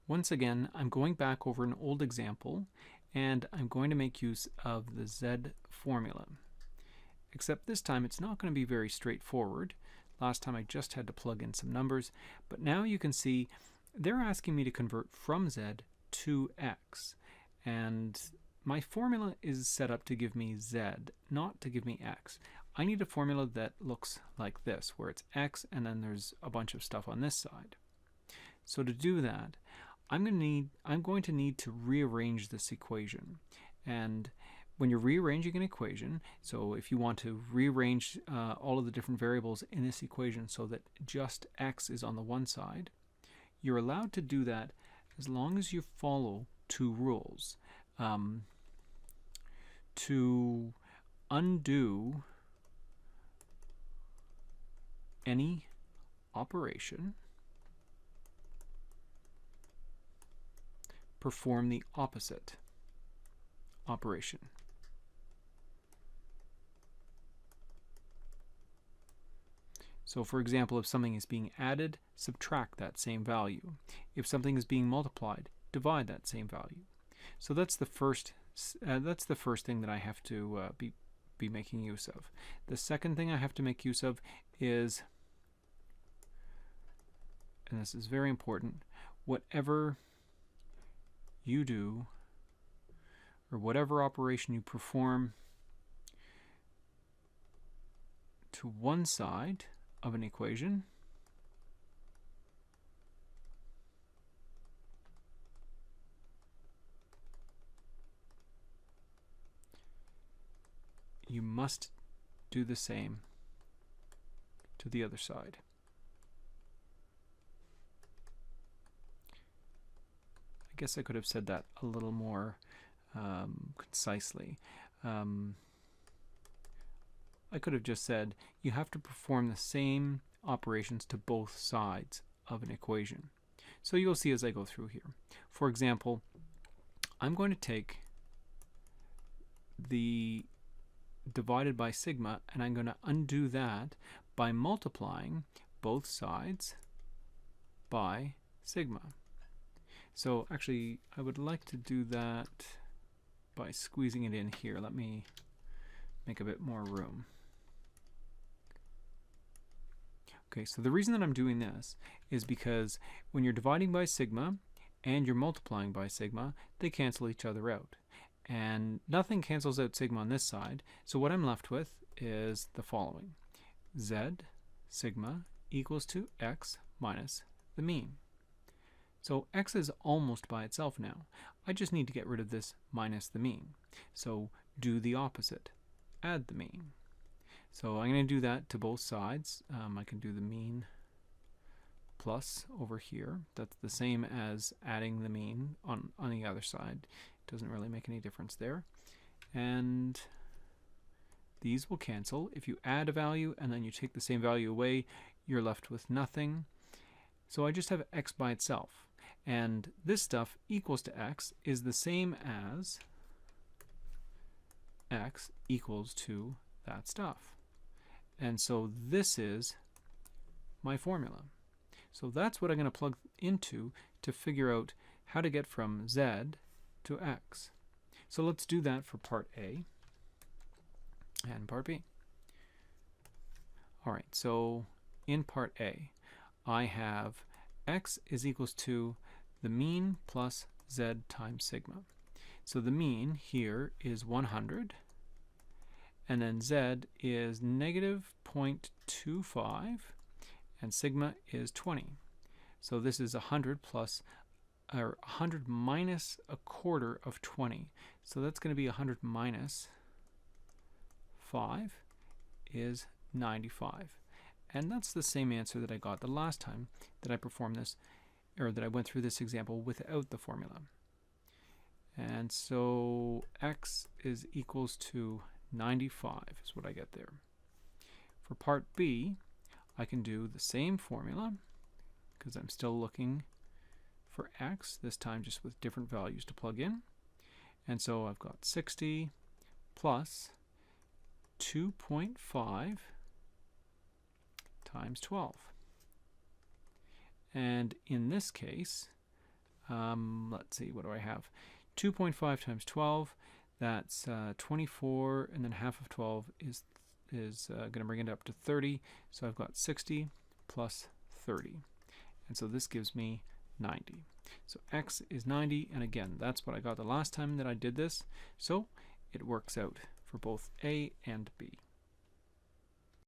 Once again, I'm going back over an old example, and I'm going to make use of the Z formula. Except this time it's not going to be very straightforward. Last time I just had to plug in some numbers, but now you can see they're asking me to convert from Z to X. And my formula is set up to give me Z, not to give me X. I need a formula that looks like this, where it's X and then there's a bunch of stuff on this side. So to do that, I'm going to need to rearrange this equation. And when you're rearranging an equation, so if you want to rearrange all of the different variables in this equation so that just x is on the one side, you're allowed to do that as long as you follow two rules. To undo any operation, perform the opposite operation. So for example, if something is being added, subtract that same value. If something is being multiplied, divide that same value. So that's the first thing that I have to be making use of. The second thing I have to make use of is, and this is very important, whatever you do or whatever operation you perform to one side of an equation, you must do the same to the other side. I guess I could have said that a little more concisely. I could have just said you have to perform the same operations to both sides of an equation. So you'll see as I go through here. For example, I'm going to take the divided by sigma and I'm going to undo that by multiplying both sides by sigma. So actually I would like to do that by squeezing it in here. Let me make a bit more room. Okay, so the reason that I'm doing this is because when you're dividing by sigma and you're multiplying by sigma, they cancel each other out. And nothing cancels out sigma on this side, so what I'm left with is the following. Z sigma equals to x minus the mean. So x is almost by itself now. I just need to get rid of this minus the mean. So do the opposite. Add the mean. So I'm going to do that to both sides. I can do the mean plus over here. That's the same as adding the mean on the other side. It doesn't really make any difference there. And these will cancel. If you add a value and then you take the same value away, you're left with nothing. So I just have x by itself. And this stuff equals to x is the same as x equals to that stuff. And so this is my formula. So that's what I'm going to plug into to figure out how to get from z to x. So let's do that for part A and part B. Alright, so in part A, I have x is equals to the mean plus z times sigma. So the mean here is 100, and then z is negative 0.25, and sigma is 20. So this is 100 plus, or 100 minus a quarter of 20. So that's going to be 100 minus 5 is 95. And that's the same answer that I got the last time that I performed this, or that I went through this example without the formula. And so x is equals to 95 is what I get there. For part B, I can do the same formula because I'm still looking for x, this time just with different values to plug in. And so I've got 60 plus 2.5 times 12. And in this case, let's see, what do I have? 2.5 times 12, that's 24, and then half of 12 is going to bring it up to 30. So I've got 60 plus 30. And so this gives me 90. So x is 90, and again, that's what I got the last time that I did this. So it works out for both A and B.